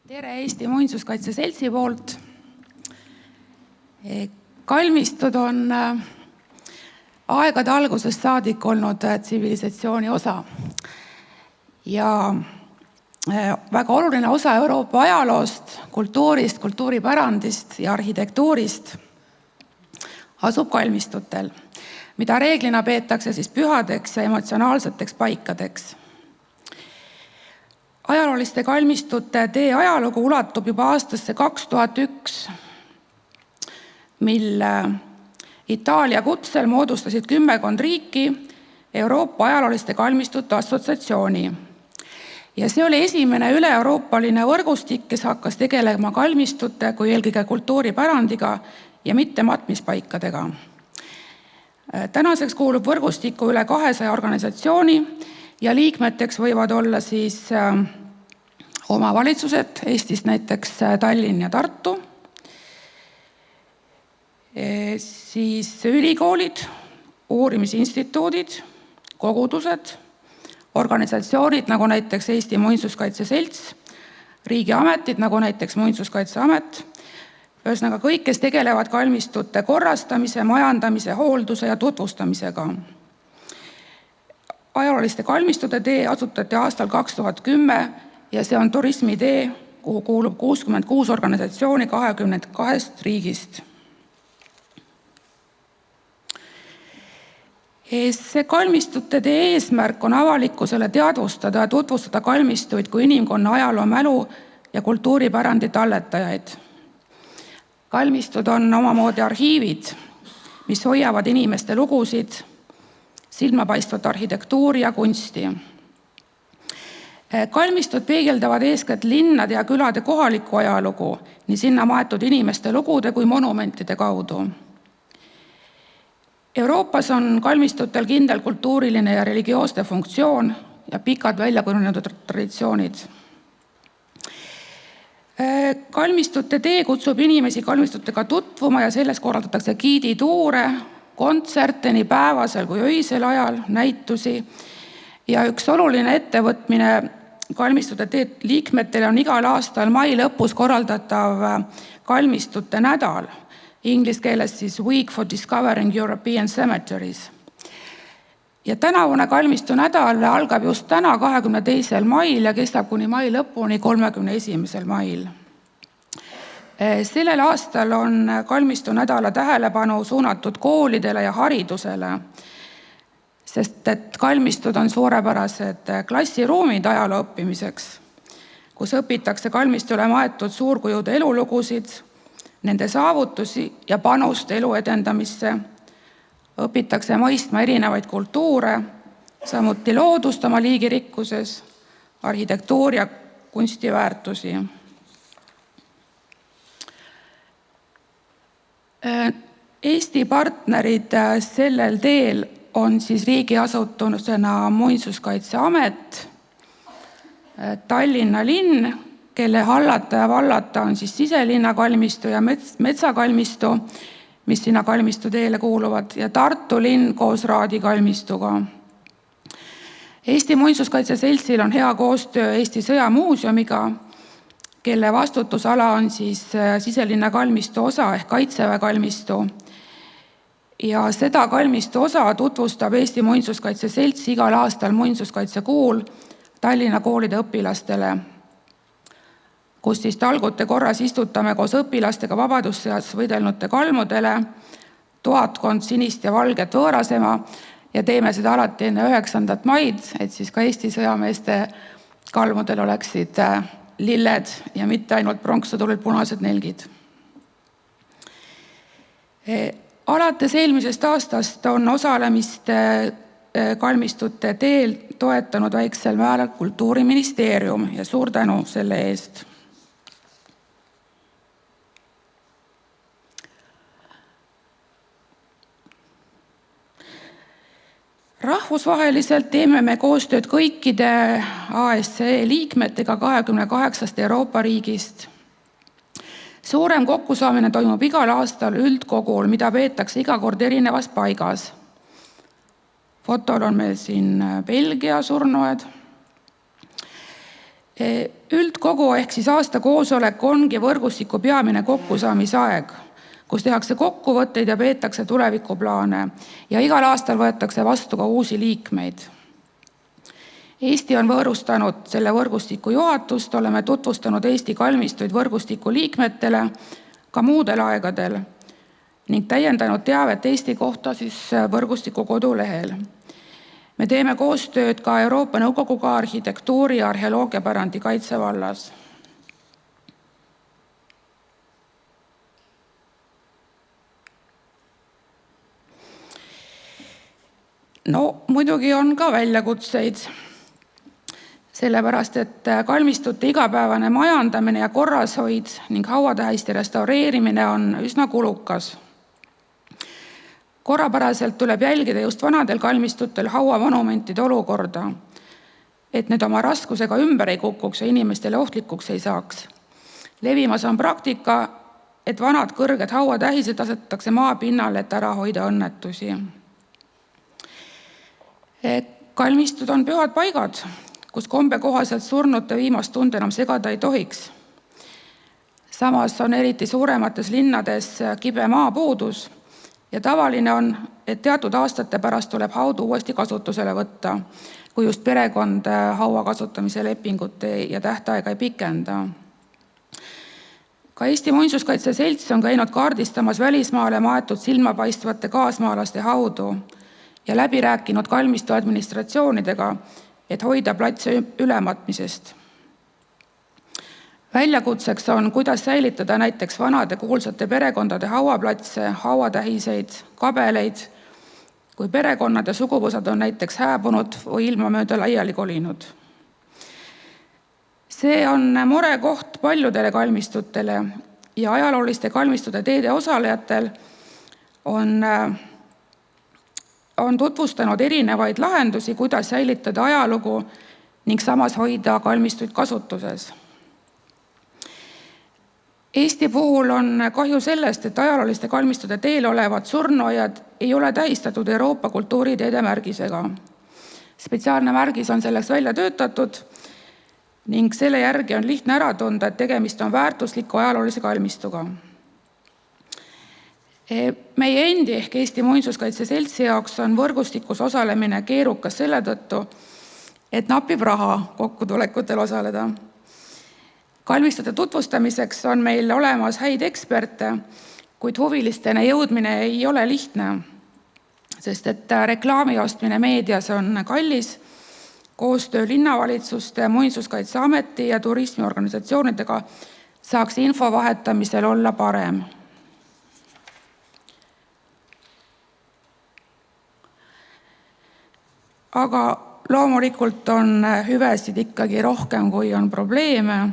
Tere Eesti Muinsuskaitse Seltsi poolt. Kalmistud on aegade algusest saadik olnud tsivilisatsiooni osa ja väga oluline osa Euroopa ajaloost, kultuurist, kultuuripärandist ja arhitektuurist asub kalmistutel, mida reeglina peetakse siis pühadeks ja emotsionaalseteks paikadeks. Ajalooliste kalmistute tee ajalugu ulatub juba aastasse 2001, mil Itaalia kutsel moodustasid 10 riiki Euroopa ajalooliste kalmistute assotsiatsiooni. Ja see oli esimene üle-euroopaline võrgustik, kes hakkas tegelema kalmistute kui eelkõige kultuuripärandiga ja mitte matmispaikadega. Tänaseks kuulub võrgustikku üle 200 organisatsiooni ja liikmeteks võivad olla siis omavalitsused, Eestis näiteks Tallinn ja Tartu, siis ülikoolid, uurimisinstituudid, kogudused, organisatsioonid nagu näiteks Eesti Muinsuskaitse Selts, riigiametid nagu näiteks Muinsuskaitseamet, ühesõnaga kõik, kes tegelevad kalmistute korrastamise, majandamise, hoolduse ja tutvustamisega. Ajalooliste kalmistute tee asutati aastal 2010 ja see on turismitee, kuhu kuulub 66 organisatsiooni 22 riigist. See kalmistute tee eesmärk on avalikkusele teadvustada ja tutvustada kalmistuid kui inimkonna ajaloo mälu ja kultuuripärandi talletajaid. Kalmistud on omamoodi arhiivid, mis hoiavad inimeste lugusid, silmapaistvat arhitektuuri ja kunsti. Kalmistud peegeldavad eeskätt linnade ja külade kohalikku ajalugu, nii sinna maetud inimeste lugude kui monumentide kaudu. Euroopas on kalmistutel kindel kultuuriline ja religioosne funktsioon ja pikad väljakujunenud traditsioonid. Kalmistute tee kutsub inimesi kalmistutega tutvuma ja selles korraldatakse giidituure, kontserte nii päevasel kui öisel ajal, näitusi. Ja üks oluline ettevõtmine kalmistute tee liikmetele on igal aastal mai lõpus korraldatav kalmistute nädal, inglise keeles siis Week for Discovering European Cemeteries. Ja tänavune kalmistu nädal algab just täna 22. mail ja kestab kuni mai lõpuni 31. mail. Sellel aastal on kalmistu nädala tähelepanu suunatud koolidele ja haridusele, sest et kalmistud on suurepärased klassiruumid ajaloo õppimiseks, kus õpitakse kalmistule maetud suurkujude elulugusid, nende saavutusi ja panust elu edendamisse, õpitakse mõistma erinevaid kultuure, samuti loodust oma liigirikkuses, arhitektuuri ja kunstiväärtusi. Eesti partnerid sellel teel on siis riigiasutusena Muinsuskaitseamet, Tallinna linn, kelle hallata ja vallata on siis siselinna kalmistu ja metsakalmistu, mis sinna kalmistu teele kuuluvad, ja Tartu linn koos Raadi kalmistuga. Eesti Muinsuskaitse Seltsil on hea koostöö Eesti Sõjamuuseumiga, kelle vastutusala on siis siselinna kalmistu osa ehk Kaitseväe kalmistu. Ja seda kalmistu osa tutvustab Eesti Muinsuskaitse Selts igal aastal muinsuskaitsekuul Tallinna koolide õpilastele, kus siis talgute korras istutame koos õpilastega vabadussõjas võidelnute kalmudele 1000 sinist ja valget võõrasema ja teeme seda alati enne 9. maid, et siis ka Eesti sõjameeste kalmudel oleksid lilled ja mitte ainult pronkssõduril punased nelgid. Alates eelmisest aastast on osalemist kalmistute teel toetanud väiksel määral Kultuuriministeerium ja suur tänu selle eest. Rahvusvaheliselt teeme me koostööd kõikide ASCE liikmetega 28 Euroopa riigist. Suurem kokkusaamine toimub igal aastal üldkogul, mida peetakse iga kord erinevas paigas. Fotol on meil siin Belgia surnuaed. Üldkogu ehk siis aasta koosolek ongi võrgustiku peamine kokkusaamisaeg, kus tehakse kokkuvõtteid ja peetakse tulevikuplaane ja igal aastal võetakse vastu ka uusi liikmeid. Eesti on võõrustanud selle võrgustiku juhatust, oleme tutvustanud Eesti kalmistuid võrgustiku liikmetele ka muudel aegadel ning täiendanud teavet Eesti kohta siis võrgustiku kodulehel. Me teeme koostööd ka Euroopa Nõukoguga arhitektuuri ja arheoloogiapärandi kaitse vallas. Muidugi on ka väljakutseid, sellepärast et kalmistute igapäevane majandamine ja korrashoid ning hauatähiste restaureerimine on üsna kulukas. Korrapäraselt tuleb jälgida just vanadel kalmistutel hauamonumentide olukorda, et need oma raskusega ümber ei kukuks ja inimestele ohtlikuks ei saaks. Levimas on praktika, et vanad kõrged hauatähised asetatakse maapinnale, et ära hoida õnnetusi. Kalmistud on pühad paigad, kus kombe kohaselt surnute viimast tund enam segada ei tohiks. Samas on eriti suuremates linnades kibe maapuudus ja tavaline on, et teatud aastate pärast tuleb haudu uuesti kasutusele võtta, kui just perekond haua kasutamise lepingut ja tähtaega ei pikenda. Ka Eesti Muinsuskaitse Selts on käinud kaardistamas välismaale maetud silmapaistvate kaasmaalaste haudu ja läbi rääkinud kalmistu administratsioonidega, et hoida platse ülematmisest. Väljakutseks on, kuidas säilitada näiteks vanade kuulsate perekondade hauaplatse, hauatähiseid, kabeleid, kui perekonnad ja suguvõsad on näiteks hääbunud või ilma mööda laiali kolinud. See on murekoht paljudele kalmistutele ja ajalooliste kalmistute teede osalejatel on tutvustanud erinevaid lahendusi, kuidas säilitada ajalugu ning samas hoida kalmistuid kasutuses. Eesti puhul on kahju sellest, et ajalooliste kalmistute teel olevad surnuaiad ei ole tähistatud Euroopa kultuuriteede märgisega. Spetsiaalne märgis on selleks välja töötatud ning selle järgi on lihtne ära tunda, et tegemist on väärtusliku ajaloolise kalmistuga. Meie endi ehk Eesti Muinsuskaitse Seltsi jaoks on võrgustikus osalemine keerukas selle tõttu, et napib raha kokkutulekutel osaleda. Kalmistute tutvustamiseks on meil olemas häid eksperte, kuid huvilistena jõudmine ei ole lihtne, sest et reklaami ostmine meedias on kallis, koostöö linnavalitsuste, Muinsuskaitseameti ja turismiorganisatsioonidega saaks info vahetamisel olla parem. Aga loomulikult on hüvesid ikkagi rohkem, kui on probleeme.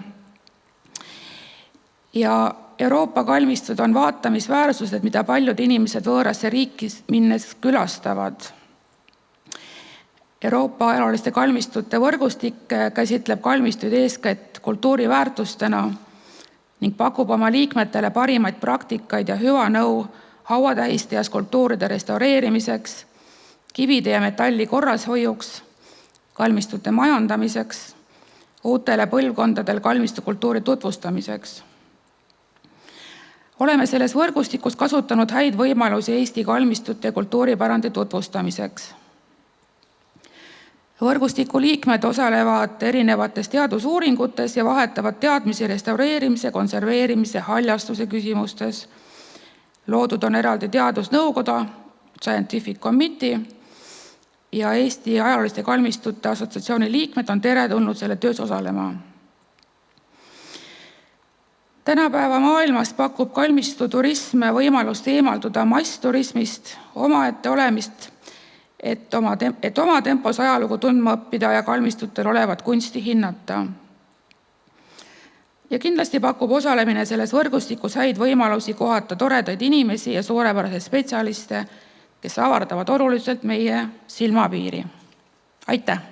Ja Euroopa kalmistud on vaatamisväärsused, mida paljud inimesed võõrasse riiki minnes külastavad. Euroopa ajalooliste kalmistute võrgustik käsitleb kalmistuid eeskätt kultuuriväärtustena ning pakub oma liikmetele parimaid praktikaid ja hüva nõu hauatähiste ja skulptuuride restaureerimiseks, kivide ja metalli korrashoiuks, kalmistute majandamiseks, uutele põlvkondadel kalmistukultuuri tutvustamiseks. Oleme selles võrgustikus kasutanud häid võimalusi Eesti kalmistute ja kultuuripärandi tutvustamiseks. Võrgustiku liikmed osalevad erinevates teadusuuringutes ja vahetavad teadmisi restaureerimise, konserveerimise, haljastuse küsimustes. Loodud on eraldi teadusnõukoda, Scientific Committee, ja Eesti ajalooliste kalmistute assotsiatsiooni liikmed on teretulnud selle töös osalema. Tänapäeva maailmas pakub kalmistuturism võimalust eemalduda massturismist, omaette olemist, et oma tempos ajalugu tundma õppida ja kalmistutel olevat kunsti hinnata. Ja kindlasti pakub osalemine selles võrgustikus häid võimalusi kohata toredaid inimesi ja suurepäraseid spetsialiste, kes avardavad oluliselt meie silmapiiri. Aitäh!